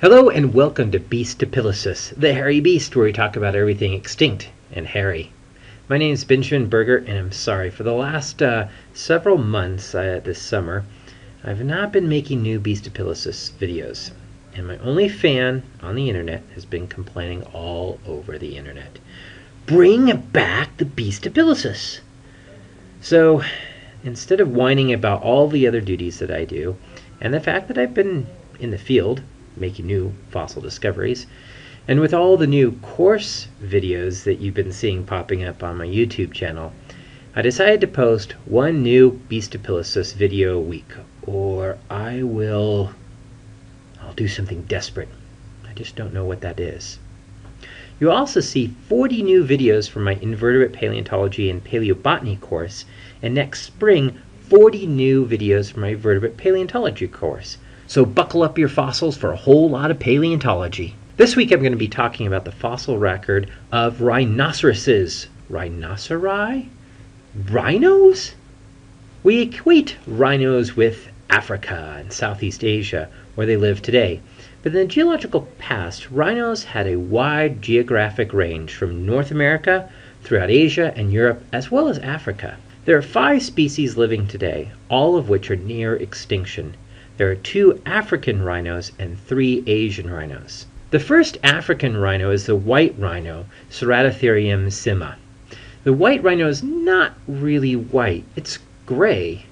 Hello and welcome to Bestiapilosus, the hairy beast where we talk about everything extinct and hairy. My name is Benjamin Berger and I'm sorry, for the last several months this summer, I've not been making new Bestiapilosus videos. And my only fan on the internet has been complaining all over the internet. Bring back the Bestiapilosus! So, instead of whining about all the other duties that I do, and the fact that I've been in the field, making new fossil discoveries, and with all the new course videos that you've been seeing popping up on my YouTube channel, I decided to post one new Bestiapilosus video a week, or I'll do something desperate. I just don't know what that is. You'll also see 40 new videos from my invertebrate paleontology and paleobotany course, and next spring 40 new videos from my vertebrate paleontology course. So buckle up your fossils for a whole lot of paleontology. This week I'm going to be talking about the fossil record of rhinoceroses. Rhinoceri? Rhinos? We equate rhinos with Africa and Southeast Asia, where they live today. But in the geological past, rhinos had a wide geographic range from North America, throughout Asia and Europe, as well as Africa. There are 5 species living today, all of which are near extinction. There are 2 African rhinos and 3 Asian rhinos. The first African rhino is the white rhino, Untitled Chapter. The white rhino is not really white, it's gray.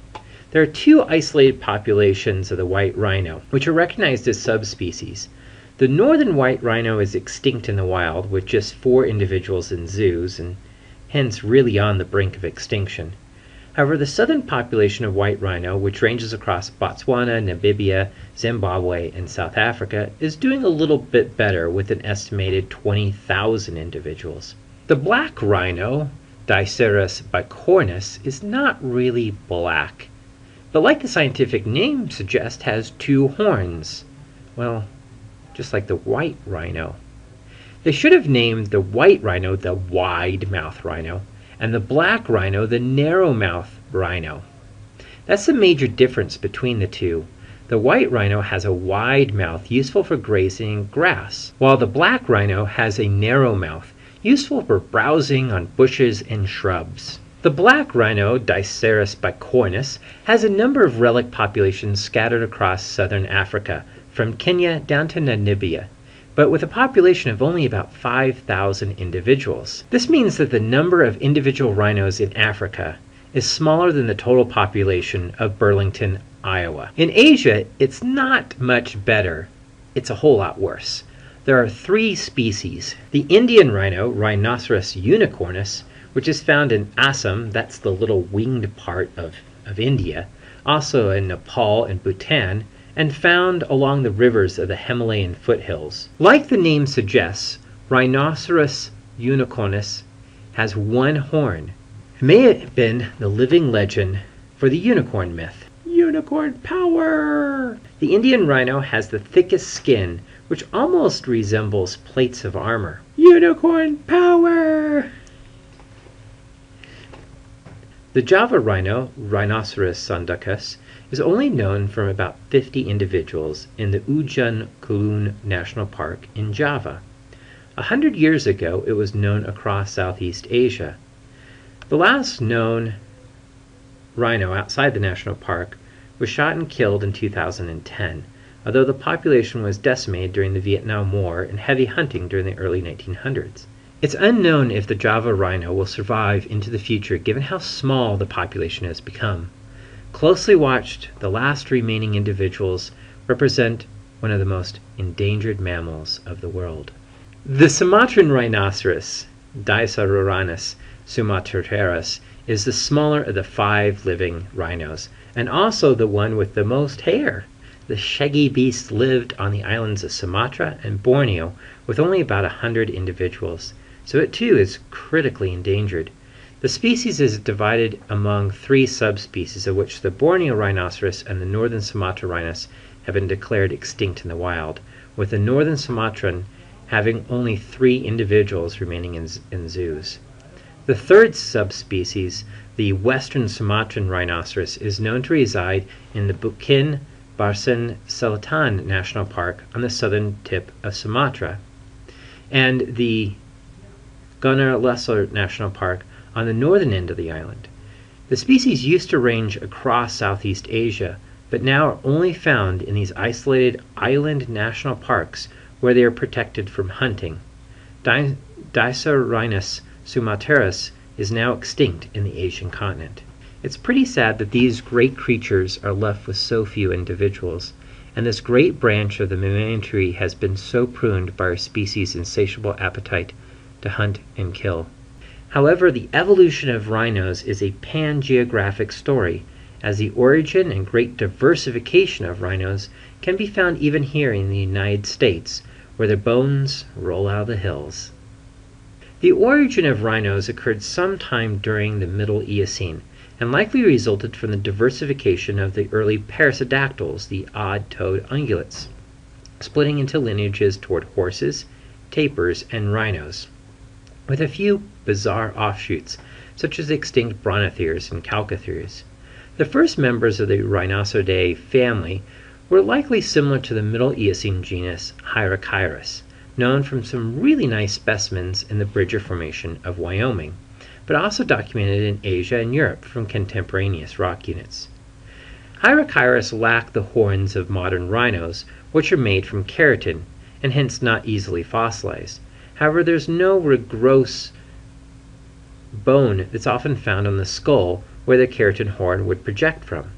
There are 2 isolated populations of the white rhino, which are recognized as subspecies. The northern white rhino is extinct in the wild, with just 4 individuals in zoos, and hence really on the brink of extinction. However, the southern population of white rhino, which ranges across Botswana, Namibia, Zimbabwe, and South Africa, is doing a little bit better with an estimated 20,000 individuals. The black rhino, Rhinoceros bicornis, is not really black, but like the scientific name suggests, has 2 horns. Well, just like the white rhino. They should have named the white rhino the wide-mouthed rhino, and the black rhino the narrow-mouthed rhino. That's the major difference between the two. The white rhino has a wide mouth useful for grazing grass, while the black rhino has a narrow mouth useful for browsing on bushes and shrubs. The black rhino, Rhinoceros bicornis, has a number of relic populations scattered across southern Africa, from Kenya down to Namibia, but with a population of only about 5,000 individuals. This means that the number of individual rhinos in Africa is smaller than the total population of Burlington, Iowa. In Asia, it's not much better. It's a whole lot worse. There are 3 species. The Indian rhino, Rhinoceros unicornis, which is found in Assam, that's the little winged part of India, also in Nepal and Bhutan, and found along the rivers of the Himalayan foothills. Like the name suggests, Rhinoceros unicornis has 1 horn. It may have been the living legend for the unicorn myth. Unicorn power! The Indian rhino has the thickest skin, which almost resembles plates of armor. Unicorn power! The Java rhino, Rhinoceros sundacus, is only known from about 50 individuals in the Ujung Kulon National Park in Java. 100 years ago, it was known across Southeast Asia. The last known rhino outside the national park was shot and killed in 2010, although the population was decimated during the Vietnam War and heavy hunting during the early 1900s. It's unknown if the Java rhino will survive into the future given how small the population has become. Closely watched, the last remaining individuals represent one of the most endangered mammals of the world. The Sumatran rhinoceros, Dicerorhinus sumatranus, is the smaller of the 5 living rhinos, and also the one with the most hair. The shaggy beast lived on the islands of Sumatra and Borneo with only about 100 individuals, so it too is critically endangered. The species is divided among 3 subspecies, of which the Borneo rhinoceros and the northern Sumatra rhinos have been declared extinct in the wild, with the northern Sumatran having only 3 individuals remaining in zoos. The 3rd subspecies, the western Sumatran rhinoceros, is known to reside in the Bukit Selatan National Park on the southern tip of Sumatra, and the Rhinoceros National Park on the northern end of the island. The species used to range across Southeast Asia, but now are only found in these isolated island national parks where they are protected from hunting. Rhinus sumatranus is now extinct in the Asian continent. It's pretty sad that these great creatures are left with so few individuals, and this great branch of the mammalian tree has been so pruned by our species' insatiable appetite to hunt and kill. However, the evolution of rhinos is a pan-geographic story, as the origin and great diversification of rhinos can be found even here in the United States, where their bones roll out of the hills. The origin of rhinos occurred sometime during the Middle Eocene, and likely resulted from the diversification of the early parasodactyls, the odd-toed ungulates, splitting into lineages toward horses, tapirs, and rhinos, with a few bizarre offshoots, such as the extinct brontotheres and calcotheres. The first members of the Rhinoceridae family were likely similar to the Middle Eocene genus Hyraceus, known from some really nice specimens in the Bridger Formation of Wyoming, but also documented in Asia and Europe from contemporaneous rock units. Hyraceus lack the horns of modern rhinos, which are made from keratin, and hence not easily fossilized. However, there's no gross bone that's often found on the skull where the keratin horn would project from.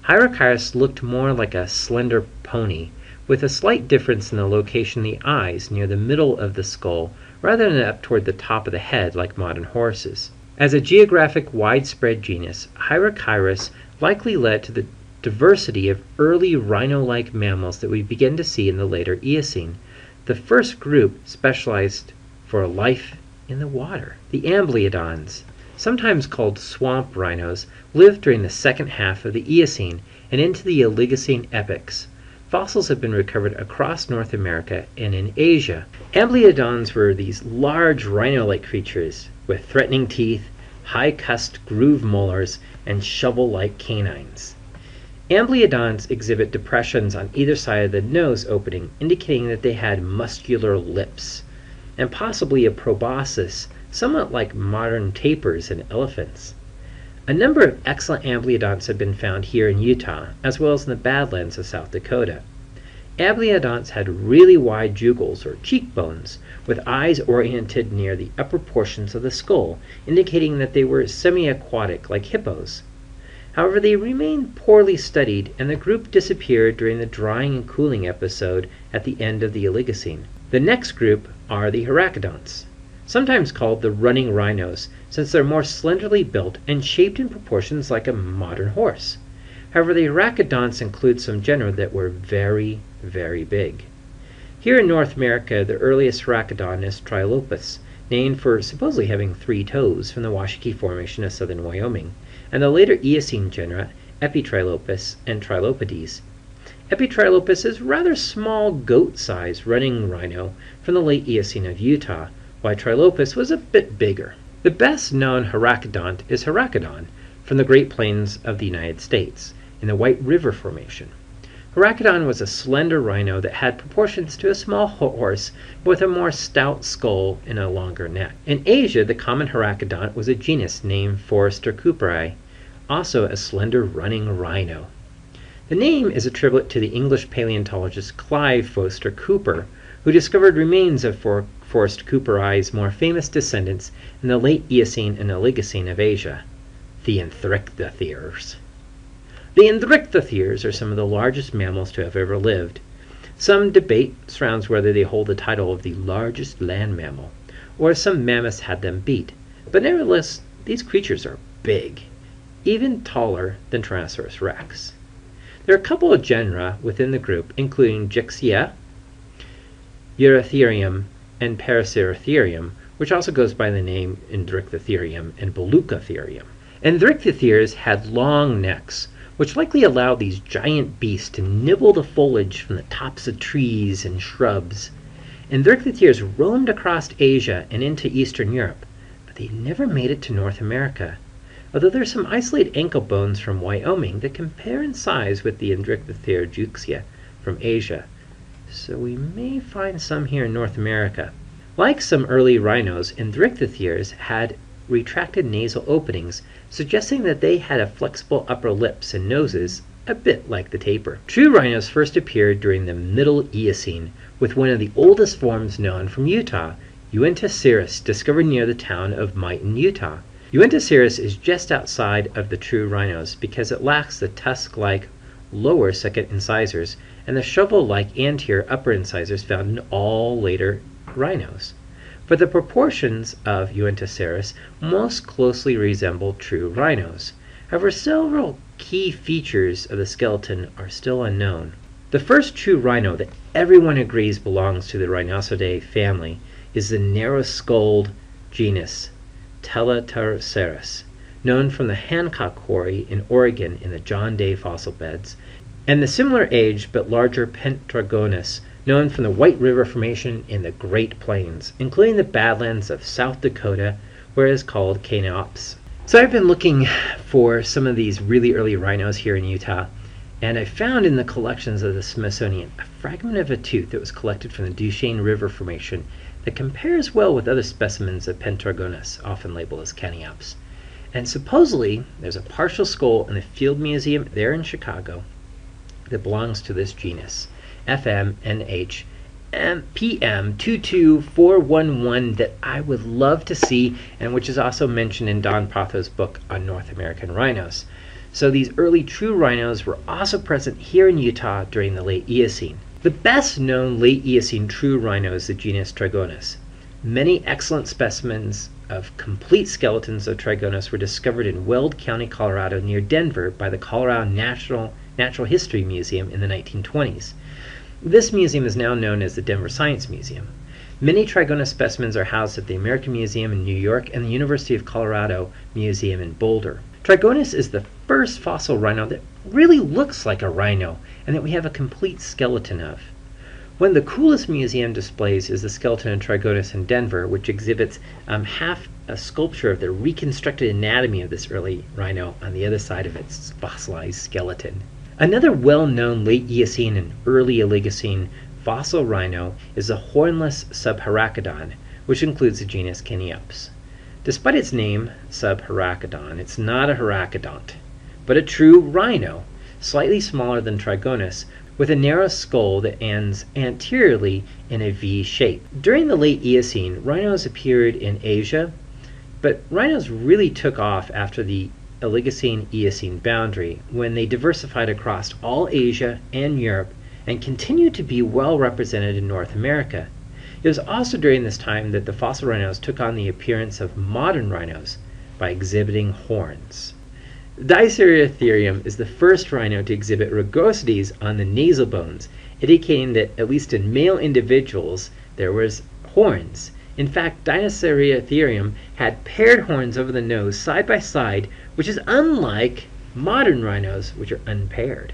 Hyraceus looked more like a slender pony, with a slight difference in the location of the eyes near the middle of the skull rather than up toward the top of the head like modern horses. As a geographic widespread genus, Hyraceus likely led to the diversity of early rhino-like mammals that we begin to see in the later Eocene. The first group specialized for life in the water. The amblyodons, sometimes called swamp rhinos, lived during the second half of the Eocene and into the Oligocene epochs. Fossils have been recovered across North America and in Asia. Amblyodons were these large rhino-like creatures with threatening teeth, high-cusped groove molars, and shovel-like canines. Amblyodons exhibit depressions on either side of the nose opening, indicating that they had muscular lips, and possibly a proboscis, somewhat like modern tapirs and elephants. A number of excellent amblyodonts have been found here in Utah, as well as in the Badlands of South Dakota. Amblyodonts had really wide jugulars, or cheekbones, with eyes oriented near the upper portions of the skull, indicating that they were semi-aquatic like hippos. However, they remained poorly studied, and the group disappeared during the drying and cooling episode at the end of the Oligocene. The next group are the Hyraceodonts, sometimes called the running rhinos, since they're more slenderly built and shaped in proportions like a modern horse. However, the Hyraceodonts include some genera that were very, very big. Here in North America, the earliest Hyraceodon is Trilopus, named for supposedly having 3 toes from the Washakie Formation of southern Wyoming, and the later Eocene genera Epitrilopus and Trilopides. Epitrilopus is a rather small goat-sized running rhino from the late Eocene of Utah, while Trilopus was a bit bigger. The best known Hyraceodont is Hyraceodon from the Great Plains of the United States in the White River Formation. Hyraceodon was a slender rhino that had proportions to a small horse with a more stout skull and a longer neck. In Asia, the common Hyraceodont was a genus named for Stercooperi, also a slender running rhino. The name is a tribute to the English paleontologist Clive Foster Cooper, who discovered remains of Forest Cooperi's more famous descendants in the late Eocene and Oligocene of Asia, the Enthricthotheres. The Enthricthotheres are some of the largest mammals to have ever lived. Some debate surrounds whether they hold the title of the largest land mammal, or if some mammoths had them beat, but nevertheless, these creatures are big, even taller than Tyrannosaurus rex. There are a couple of genera within the group, including Gixia, Eurytherium, and Paraceratherium, which also goes by the name Enthrictotherium and Beleucotherium. Enthricthotheres had long necks, which likely allowed these giant beasts to nibble the foliage from the tops of trees and shrubs. Enthricthotheres roamed across Asia and into Eastern Europe, but they never made it to North America. although there are some isolated ankle bones from Wyoming that compare in size with the Untitled from Asia. So we may find some here in North America. Like some early rhinos, Untitled had retracted nasal openings, suggesting that they had a flexible upper lips and noses, a bit like the tapir. True rhinos first appeared during the Middle Eocene, with one of the oldest forms known from Utah, Unticeros, discovered near the town of Miton, Utah. Unticeros is just outside of the true rhinos because it lacks the tusk-like lower second incisors and the shovel-like anterior upper incisors found in all later rhinos. But the proportions of Unticeros most closely resemble true rhinos. However, several key features of the skeleton are still unknown. The first true rhino that everyone agrees belongs to the Rhinoceridae family is the narrow-skulled genus Rhinoceros, known from the Hancock Quarry in Oregon in the John Day fossil beds, and the similar aged but larger Pentragonus, known from the White River Formation in the Great Plains, including the Badlands of South Dakota, where it is called Cainops. So I've been looking for some of these really early rhinos here in Utah, and I found in the collections of the Smithsonian a fragment of a tooth that was collected from the Duchesne River Formation that compares well with other specimens of Pentragonus, often labeled as Cainops. And supposedly, there's a partial skull in the Field Museum there in Chicago that belongs to this genus, FMNH PM22411, that I would love to see, and which is also mentioned in Don Protho's book on North American rhinos. So these early true rhinos were also present here in Utah during the late Eocene. The best known late Eocene true rhino is the genus Trigonus. Many excellent specimens of complete skeletons of Trigonus were discovered in Weld County, Colorado near Denver by the Colorado Natural History Museum in the 1920s. This museum is now known as the Denver Science Museum. Many Trigonus specimens are housed at the American Museum in New York and the University of Colorado Museum in Boulder. Trigonus is the first fossil rhino that really looks like a rhino and that we have a complete skeleton of. One of the coolest museum displays is the skeleton of Trigonus in Denver, which exhibits half a sculpture of the reconstructed anatomy of this early rhino on the other side of its fossilized skeleton. Another well-known late Eocene and early Oligocene fossil rhino is the hornless subharachodon, which includes the genus Cainops. Despite its name, subharachodon, it's not a harachodont, but a true rhino, slightly smaller than Trigonus, with a narrow skull that ends anteriorly in a V shape. During the late Eocene, rhinos appeared in Asia, but rhinos really took off after the Oligocene-Eocene boundary when they diversified across all Asia and Europe and continued to be well represented in North America. It was also during this time that the fossil rhinos took on the appearance of modern rhinos by exhibiting horns. Diceratotherium is the first rhino to exhibit rugosities on the nasal bones, indicating that at least in male individuals there was horns. In fact, Diceratotherium had paired horns over the nose side by side, which is unlike modern rhinos, which are unpaired.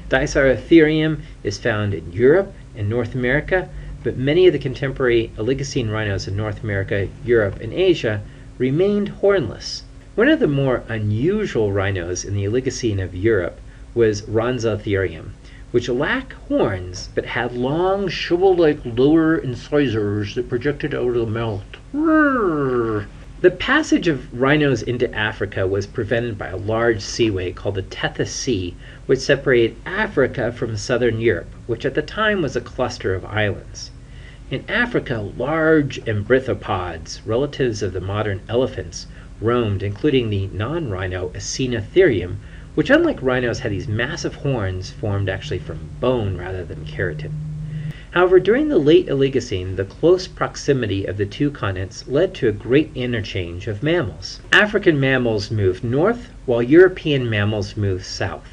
Diceratotherium is found in Europe and North America, but many of the contemporary Oligocene rhinos in North America, Europe, and Asia remained hornless. One of the more unusual rhinos in the Oligocene of Europe was Rhinoceros, which lacked horns but had long shovel-like lower incisors that projected out of the mouth. The passage of rhinos into Africa was prevented by a large seaway called the Tethys Sea, which separated Africa from southern Europe, which at the time was a cluster of islands. In Africa, large embrithopods, relatives of the modern elephants, roamed, including the non-rhino Elasmotherium, which unlike rhinos had these massive horns formed actually from bone rather than keratin. However, during the late Oligocene, the close proximity of the two continents led to a great interchange of mammals. African mammals moved north, while European mammals moved south.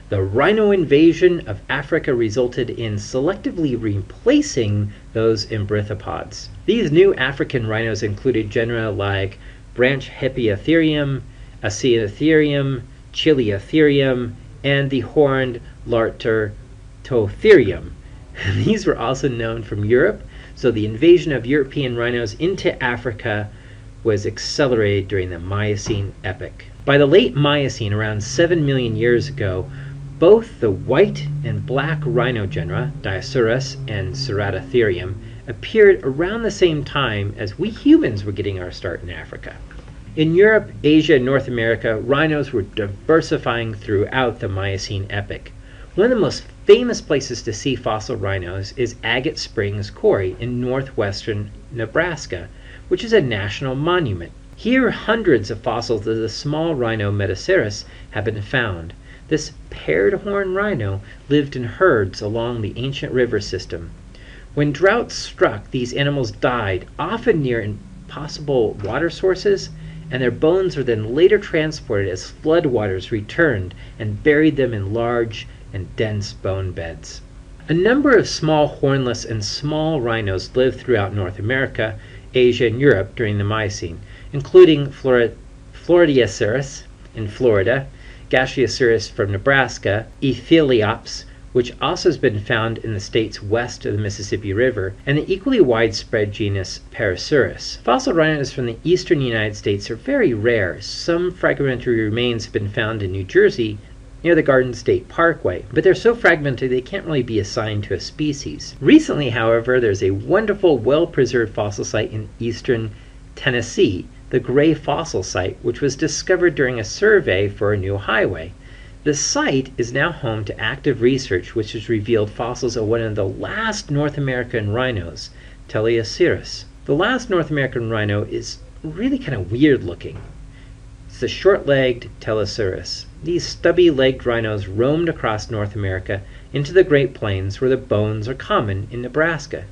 The rhino invasion of Africa resulted in selectively replacing those embrithopods. These new African rhinos included genera like Branchipatherium, Acinotherium, Chiliotherium, and the horned Lartertotherium. These were also known from Europe, so the invasion of European rhinos into Africa was accelerated during the Miocene epoch. By the late Miocene, around 7 million years ago, both the white and black rhino genera, Rhinoceros and Sumatran, appeared around the same time as we humans were getting our start in Africa. In Europe, Asia, and North America, rhinos were diversifying throughout the Miocene epoch. One of the most famous places to see fossil rhinos is Agate Springs Quarry in northwestern Nebraska, which is a national monument. Here, hundreds of fossils of the small rhino Rhinoceros have been found. This paired horn rhino lived in herds along the ancient river system. When drought struck, these animals died, often near impossible water sources, and their bones were then later transported as floodwaters returned and buried them in large and dense bone beds. A number of small hornless and small rhinos lived throughout North America, Asia, and Europe during the Miocene, including Floridaceros in Florida, Gaseosaurus from Nebraska, Epheliops, which also has been found in the states west of the Mississippi River, and the equally widespread genus Parasaurus. Fossil rhinos from the eastern United States are very rare. Some fragmentary remains have been found in New Jersey near the Garden State Parkway, but they're so fragmented they can't really be assigned to a species. Recently, however, there's a wonderful, well-preserved fossil site in eastern Tennessee, the Gray Fossil Site, which was discovered during a survey for a new highway. The site is now home to active research which has revealed fossils of one of the last North American rhinos, Teleoceras. The last North American rhino is really kind of weird looking. It's the short-legged Teleoceras. These stubby-legged rhinos roamed across North America into the Great Plains where the bones are common in Nebraska.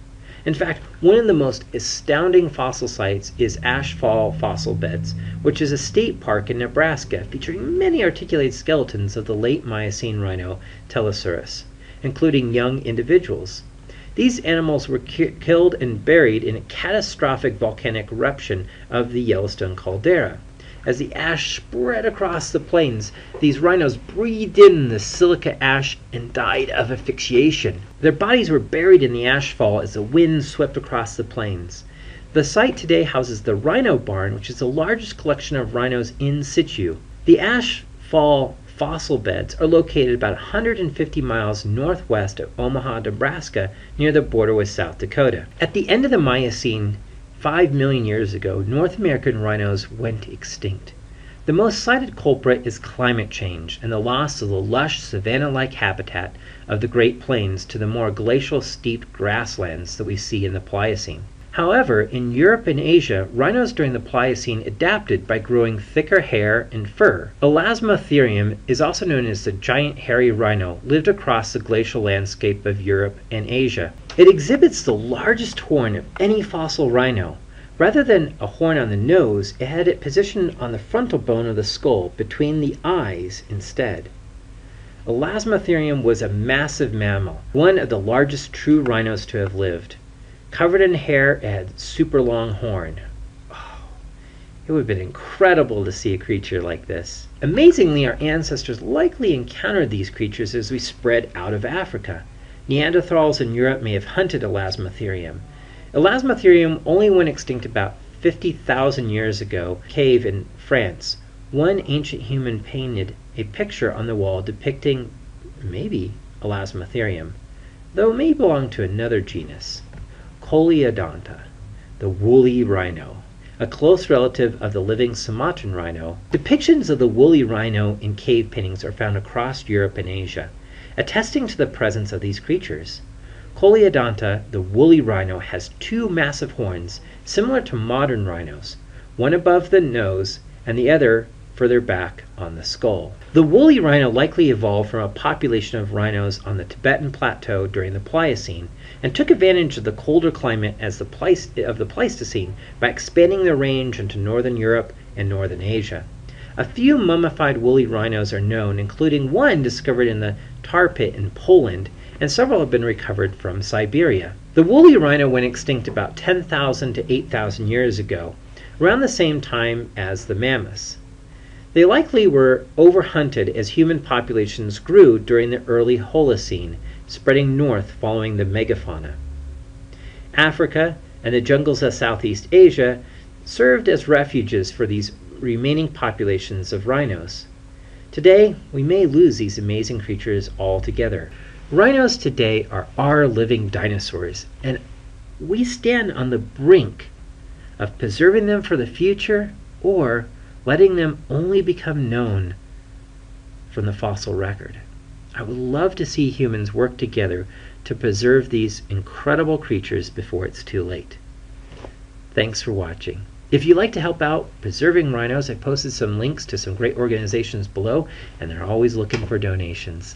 In fact, one of the most astounding fossil sites is Ashfall Fossil Beds, which is a state park in Nebraska featuring many articulated skeletons of the late Miocene rhino Teleoceras, including young individuals. These animals were killed and buried in a catastrophic volcanic eruption of the Yellowstone caldera. As the ash spread across the plains, these rhinos breathed in the silica ash and died of asphyxiation. Their bodies were buried in the ashfall as the wind swept across the plains. The site today houses the Rhino Barn, which is the largest collection of rhinos in situ. The Ashfall fossil beds are located about 150 miles northwest of Omaha, Nebraska, near the border with South Dakota. At the end of the Miocene, 5 million years ago, North American rhinos went extinct. The most cited culprit is climate change and the loss of the lush savanna-like habitat of the Great Plains to the more glacial steeped grasslands that we see in the Pliocene. However, in Europe and Asia, rhinos during the Pliocene adapted by growing thicker hair and fur. Elasmotherium is also known as the giant hairy rhino, lived across the glacial landscape of Europe and Asia. It exhibits the largest horn of any fossil rhino. Rather than a horn on the nose, it had it positioned on the frontal bone of the skull, between the eyes instead. Elasmotherium was a massive mammal, one of the largest true rhinos to have lived. Covered in hair, it had super long horn. Oh, it would have been incredible to see a creature like this. Amazingly, our ancestors likely encountered these creatures as we spread out of Africa. Neanderthals in Europe may have hunted Elasmotherium. Elasmotherium only went extinct about 50,000 years ago. Cave in France. One ancient human painted a picture on the wall depicting maybe Elasmotherium, though it may belong to another genus. Coleodonta, the woolly rhino, a close relative of the living Sumatran rhino. Depictions of the woolly rhino in cave paintings are found across Europe and Asia, attesting to the presence of these creatures. Coleodonta, the woolly rhino, has two massive horns similar to modern rhinos, one above the nose and the other further back on the skull. The woolly rhino likely evolved from a population of rhinos on the Tibetan Plateau during the Pliocene and took advantage of the colder climate of the Pleistocene by expanding their range into northern Europe and northern Asia. A few mummified woolly rhinos are known, including one discovered in the tar pit in Poland, and several have been recovered from Siberia. The woolly rhino went extinct about 10,000 to 8,000 years ago, around the same time as the mammoths. They likely were overhunted as human populations grew during the early Holocene, spreading north following the megafauna. Africa and the jungles of Southeast Asia served as refuges for these remaining populations of rhinos. Today, we may lose these amazing creatures altogether. Rhinos today are our living dinosaurs, and we stand on the brink of preserving them for the future or letting them only become known from the fossil record. I would love to see humans work together to preserve these incredible creatures before it's too late. Thanks for watching. If you'd like to help out preserving rhinos, I posted some links to some great organizations below, and they're always looking for donations.